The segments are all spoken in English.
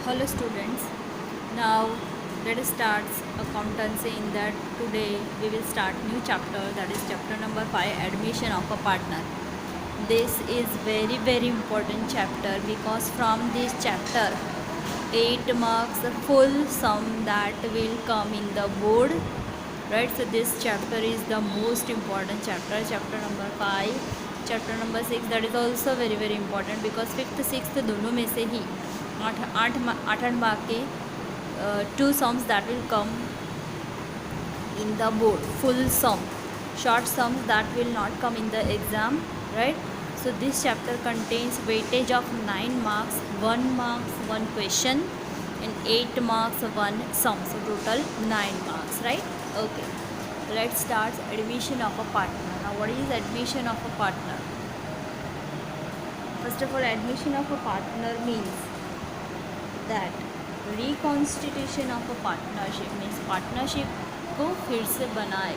Hello students, now let us start accountancy. In that today we will start new chapter, that is chapter number 5, admission of a partner. This is very important chapter because from this chapter 8 marks full sum that will come in the board, right? So this chapter is the most important chapter. Chapter number 5, chapter number 6, that is also very important because 5th 6th दोनों में से ही आठ mark के two sums that will come in the board, full sum. Short sums that will not come in the exam, right? So this chapter contains weightage of 9 marks, 1 marks 1 question, and 8 marks 1 sum. So total 9 marks, right? Okay, let's start admission of a partner. Now what is admission of a partner? First of all, admission of a partner means that reconstitution of a partnership means partnership को फिर से बनाए.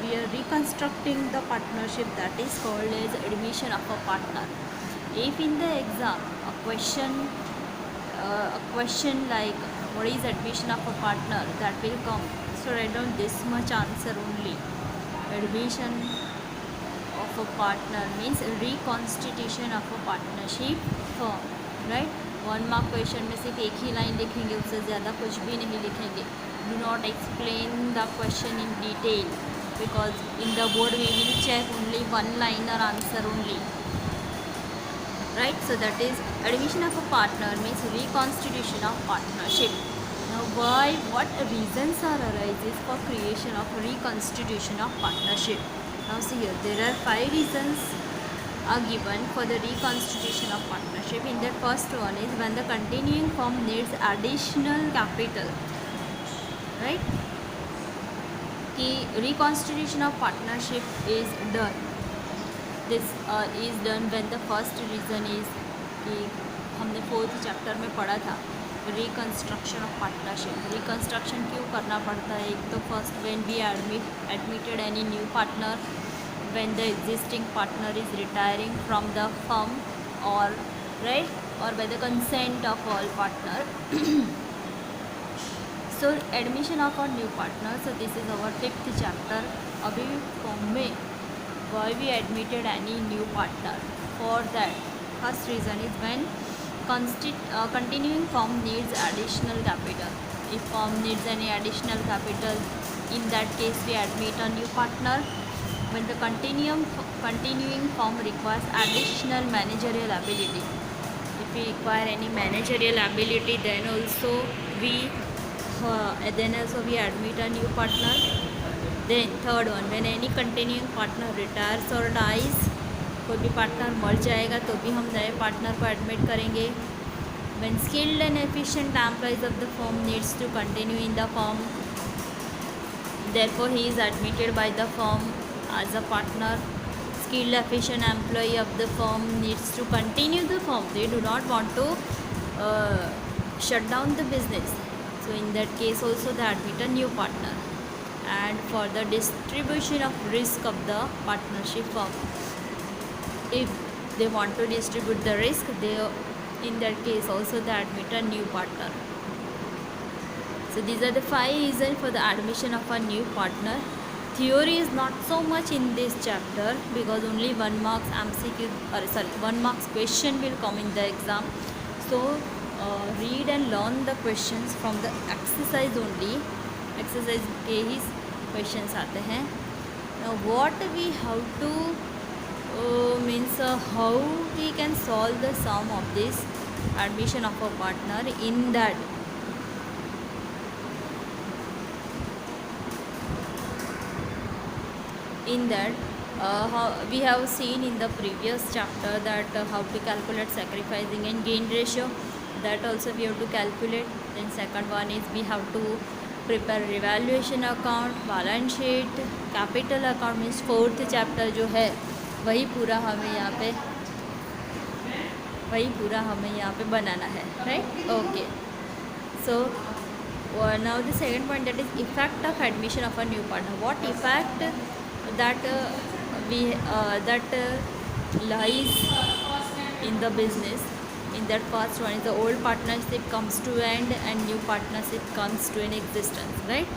We are reconstructing the partnership, that is called as admission of a partner. If in the exam a question like what is admission of a partner, that will come, so write down this much answer only. Admission of a partner means reconstitution of a partnership firm, right? 1 mark question में सिर्फ एक ही line लिखेंगे, उससे ज़्यादा कुछ भी नहीं लिखेंगे. Do not explain the question in detail because in the board we will check only one liner answer only, right? So that is admission of a partner means reconstitution of partnership. Now why, what reasons are arises for creation of reconstitution of partnership? Now see here, there are 5 reasons are given for the reconstitution of partnership. In that first one is when the continuing firm needs additional capital, right? कि reconstitution of partnership is done. This is done when the first reason is कि हमने 4th chapter में पढ़ा था reconstruction of partnership. reconstruction क्यों करना पड़ता है? एक तो first when we admitted any new partner, when the existing partner is retiring from the firm, or right, or by the consent of all partner. So admission of a new partner. So this is our 5th chapter. अभी form में why we admitted any new partner. For that, first reason is when continuing firm needs additional capital. If firm needs any additional capital, in that case we admit a new partner. When the continuing firm requires additional managerial ability, if we require any managerial ability, then also we admit a new partner. Then third one, when any continuing partner retires or dies, कोई भी partner मर जाएगा तो भी हम नए partner को admit करेंगे. When skilled and efficient employees of the firm needs to continue in the firm, therefore he is admitted by the firm as a partner. Skilled efficient employee of the firm needs to continue the firm, they do not want to shut down the business, so in that case also they admit a new partner. And for the distribution of risk of the partnership firm, if they want to distribute the risk, they in that case also they admit a new partner. So these are the 5 reasons for the admission of a new partner. Theory is not so much in this chapter because only 1 marks MCQ, 1 marks question will come in the exam. So read and learn the questions from the exercise only. Exercise के ही questions आते हैं. Now what we have to means how we can solve the sum of this admission of a partner. In that we have seen in the previous chapter that how to calculate sacrificing and gain ratio, that also we have to calculate. Then second one is we have to prepare revaluation account, balance sheet, capital account. means 4th chapter जो है वही पूरा हमें यहाँ पे बनाना है, right? Okay, so now the second point, that is effect of admission of a new partner. What effect that lies in the business In that first one is the old partnership comes to end and new partnership comes to an existence, right?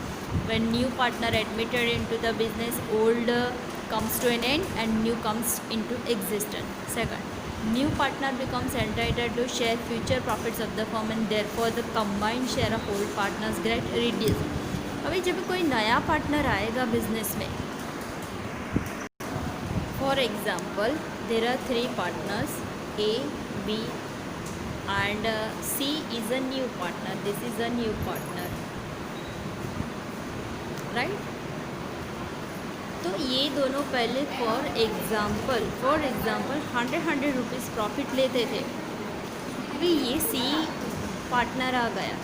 When new partner admitted into the business, old comes to an end and new comes into existence. Second, new partner becomes entitled to share future profits of the firm and therefore the combined share of old partners get reduced. अभी जब कोई नया partner आएगा business में, for example there are 3 partners A, B and C is a new partner. This is a new partner, right? तो ये दोनों पहले फॉर एग्ज़ाम्पल 100 रुपीज़ प्रॉफिट लेते थे. अभी ये C पार्टनर आ गया,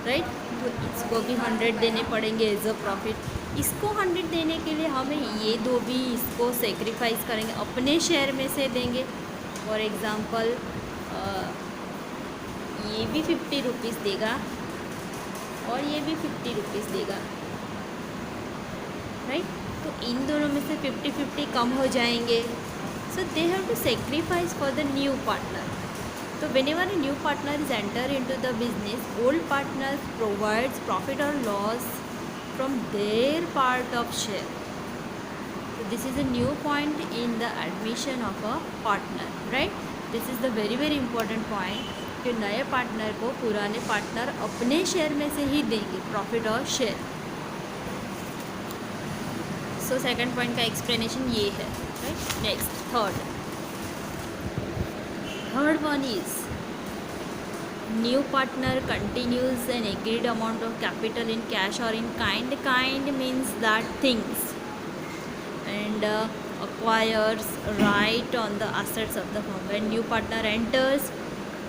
राइट? तो इसको भी 100 देने पड़ेंगे एज अ प्रॉफिट. इसको 100 देने के लिए हमें ये दो भी इसको सेक्रीफाइस करेंगे, अपने शेयर में से देंगे. फॉर एग्ज़ाम्पल ये भी 50 रुपीज़ देगा और ये भी 50 रुपीज़ देगा, राइट? तो इन दोनों में से 50-50 कम हो जाएंगे. So they have to sacrifice for the new partner. तो whenever a new partner is enter into the business, old partner provides profit or loss from their part of share. So this is a new point in the admission of a partner, right? This is the very important point कि नए partner को पुराने partner अपने share में से ही देंगे profit और share. So second point का एक्सप्लेनेशन ये है, right? Next third one is new partner continues an agreed amount of capital in cash और in kind means that things and acquires right on the assets of the firm. When new partner enters,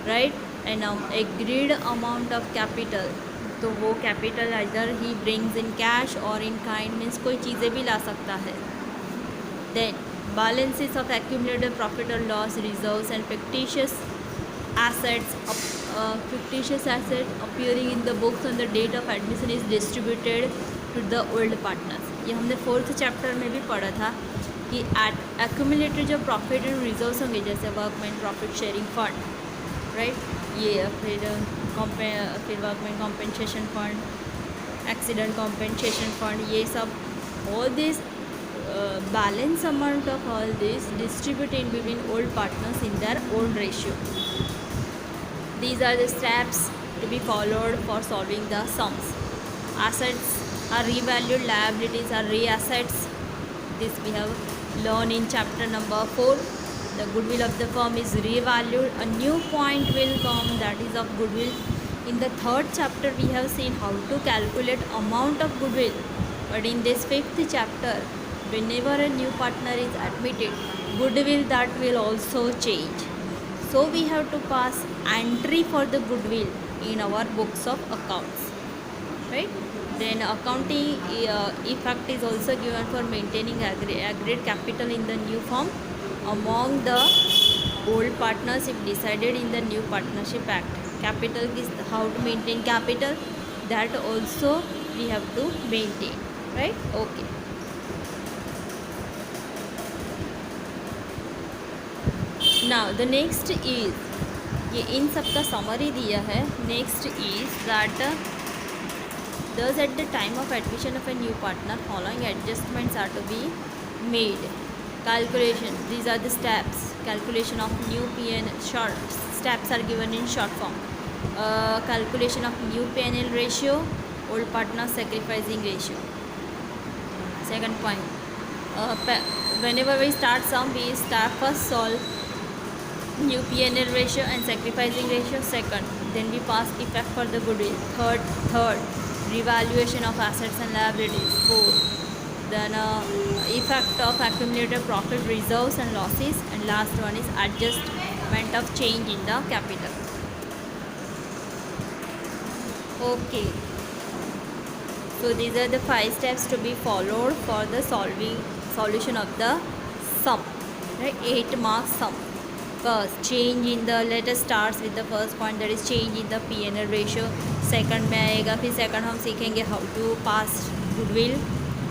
right, and agreed amount of capital, तो वो capital either he brings in cash और in kind means कोई चीज़ें भी ला सकता है. Then balances of accumulated profit or loss, reserves and fictitious assets appearing in the books on the date of admission is distributed to the old partners. ये हमने 4th chapter में भी पढ़ा था कि एक्यूमुलेटेड जो प्रॉफिट एंड रिजर्व्स होंगे जैसे workman profit sharing fund, right, ये फिर workman compensation fund, accident compensation fund, ये सब all this balance amount of all this distributed between old partners in their own ratio. These are the steps to be followed for solving the sums. Assets are revalued, liabilities are reassets. This we have learned in chapter number 4. The goodwill of the firm is revalued. A new point will come, that is of goodwill. In the 3rd chapter we have seen how to calculate amount of goodwill, but in this 5th chapter, whenever a new partner is admitted, goodwill that will also change. So we have to pass entry for the goodwill in our books of accounts, right? Then accounting effect is also given for maintaining aggregate capital in the new firm among the old partners if decided in the new partnership act. Capital is how to maintain capital, that also we have to maintain, right? Okay. Now the next is, ये इन सब का summary दिया है. Next is that thus at the time of admission of a new partner following adjustments are to be made. Calculation, these are the steps. Calculation of new PN, short steps are given in short form. Calculation of new PNL ratio, old partner sacrificing ratio. Second point, whenever we start sum, we start first solve new PNL ratio and sacrificing ratio. Second, then we pass effect for the goodwill. Third, revaluation of assets and liabilities. Fourth, then effect of accumulated profit, reserves and losses, and last one is adjustment of change in the capital. Okay, so these are the 5 steps to be followed for the solution of the sum, right? 8 marks sum. First, change in the, let us start with the first point, that is change in the P&L ratio. Second में आएगा, फिर second हम सीखेंगे how to pass goodwill.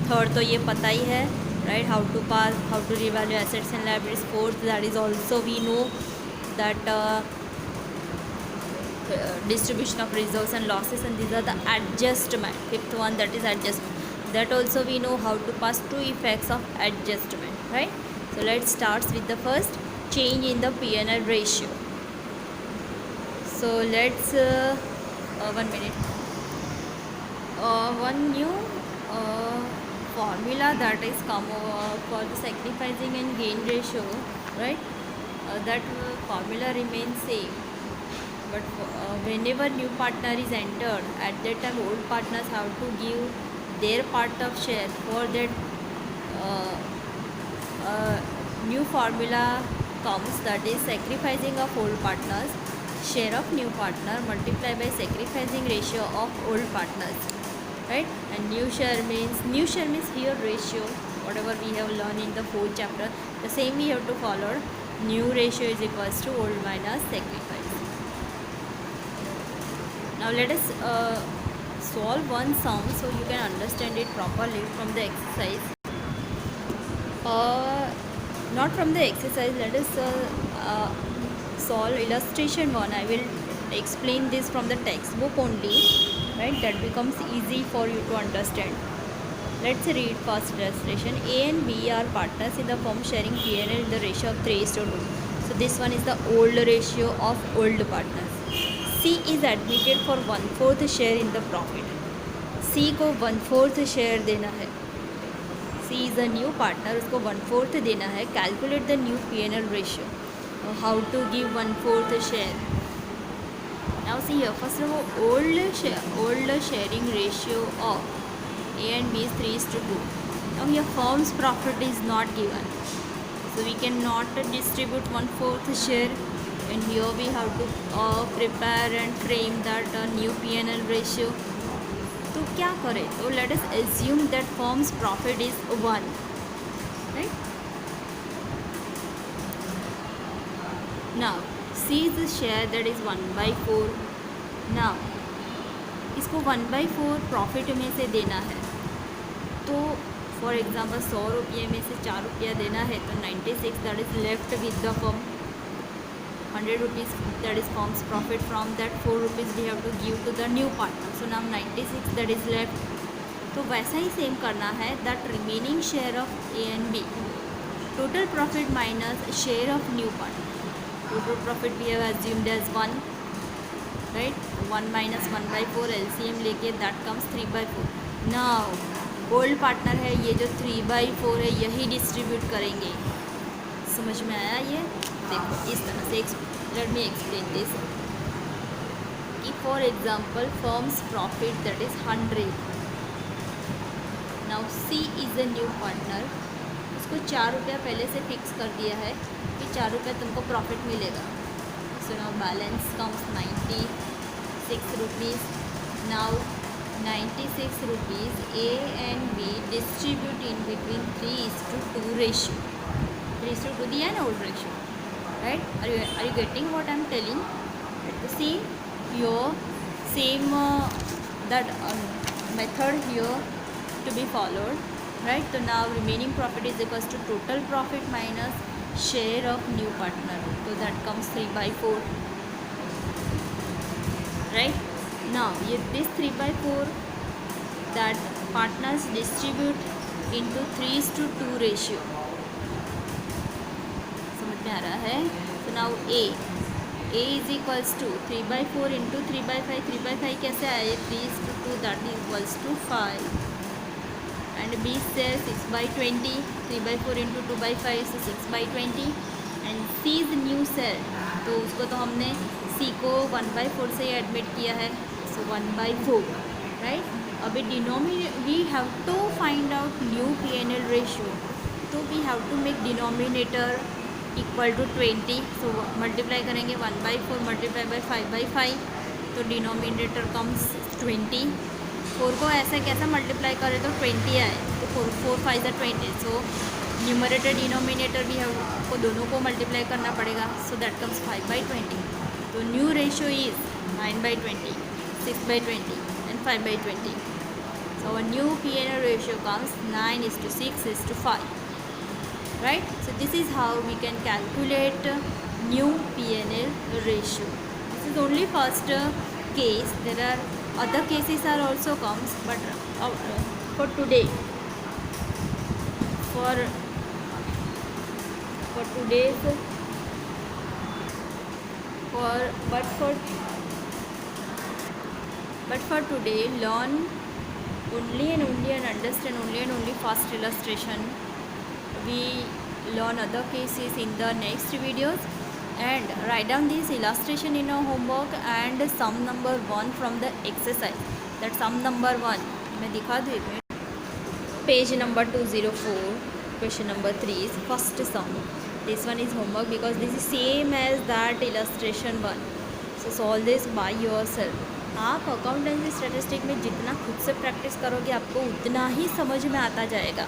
Third तो ये पता ही है, right, how to pass, how to revalue assets and liabilities. Fourth, that is also we know. that distribution of reserves and losses, and these are the adjustment. Fifth one, that is adjustment. That also we know how to pass two effects of adjustment, right? So let's start with the first, change in the P&L ratio. So let's 1 minute. One new formula that is come for the sacrificing and gain ratio, right? That formula remains same, but whenever new partner is entered, at that time old partners have to give their part of share. For that new formula comes, that is sacrificing of old partners, share of new partner multiplied by sacrificing ratio of old partners, right? And new share means here ratio, whatever we have learned in the fourth chapter, the same we have to follow. New ratio is equals to old minus sacrifice. Now let us solve one sum so you can understand it properly from the exercise. Not from the exercise, let us solve illustration 1. I will explain this from the textbook only, right? That becomes easy for you to understand. Let's read first illustration. A and B are partners in the firm sharing P&L in the ratio of 3:2. So this one is the old ratio of old partners. C is admitted for 1/4 share in the profit. C को 1/4 share देना है. C is a new partner, उसको 1/4 देना है. Calculate the new P&L ratio. How to give 1/4 share? Now see here, first of all, old sharing ratio of A and B is 3:2. Now here firm's profit is not given, so we cannot distribute 1/4 share, and here we have to prepare and frame that new P&L ratio. तो क्या करें? तो let us assume that firm's profit is 1, right? Now C is the share, that is 1/4. Now इसको 1/4 profit में से देना है. तो फॉर एग्जांपल 100 रुपये में से 4 रुपया देना है, तो 96 that is left with the firm. 100 rupees, that is firm's profit. From that 4 rupees we have to give to the new partner. So now 96 that is left. तो वैसा ही सेम करना है. that remaining share of A and B, total profit minus share of new partner. Total profit we have assumed as 1, right? 1 minus 1/4 LCM लेके that comes 3/4. now old partner है, ये जो 3/4 है यही डिस्ट्रीब्यूट करेंगे. समझ में आया? ये देखो इस तरह से. Let me explain this. कि for example firms profit that is 100. Now see is a new partner. उसको 4 रुपया पहले से फिक्स कर दिया है कि 4 रुपया तुमको प्रॉफिट मिलेगा. So now balance comes 96 rupees. Now 96 rupees A and B distribute in between 3:2 ratio. 3:2 दिया है ना old ratio, right? Are you getting what I'm telling? See your same that method here to be followed, right? So now remaining profit is equals to total profit minus share of new partner. So that comes 3/4, right? Now this 3/4 that partners distribute into 3:2 ratio. समझ में आ रहा है? So now A is equals to 3/4 into 3/5. 3/5 कैसे आए? 3:2, that is equals to 5. And B share 6/20. 3/4 into 2/5, so 6/20. And C is new share, तो उसको तो हमने C को 1/4 से ही एडमिट किया है. So 1/4, right? अभी we have to find out new P&L ratio. तो we have to make denominator equal to 20. So multiply करेंगे 1/4 multiply by 5/5. तो denominator comes 20. 4 को ऐसा कैसा मल्टीप्लाई करें तो 20 आए. तो 4 5 20. So न्यूमरेटर डिनोमिनेटर भी है, को दोनों को मल्टीप्लाई करना पड़ेगा. So that comes 5/20. तो new ratio is 9/20, 6/20 and 5/20. So our new P&L ratio comes 9:6:5, right? So this is how we can calculate new P&L ratio. This is only first case. There are other cases are also comes, but for today, for today's for but for today, learn only and understand only and only first illustration. We learn other cases in the next videos, and write down this illustration in your homework and sum number 1 from the exercise. That sum number 1 मैं दिखा दूँ एक minute. Page number 204, question number 3 is first sum. This one is homework because this is same as that illustration one. So solve this by yourself. आप accountancy statistic में जितना खुद से practice करोगे आपको उतना ही समझ में आता जाएगा,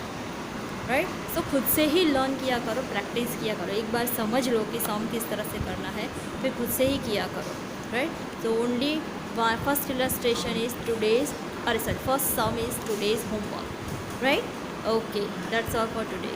राइट. सो खुद से ही लर्न किया करो, प्रैक्टिस किया करो. एक बार समझ लो कि सम किस तरह से करना है, फिर खुद से ही किया करो, right. So only first illustration is today's, first some is today's homework, right? Okay, that's all for today.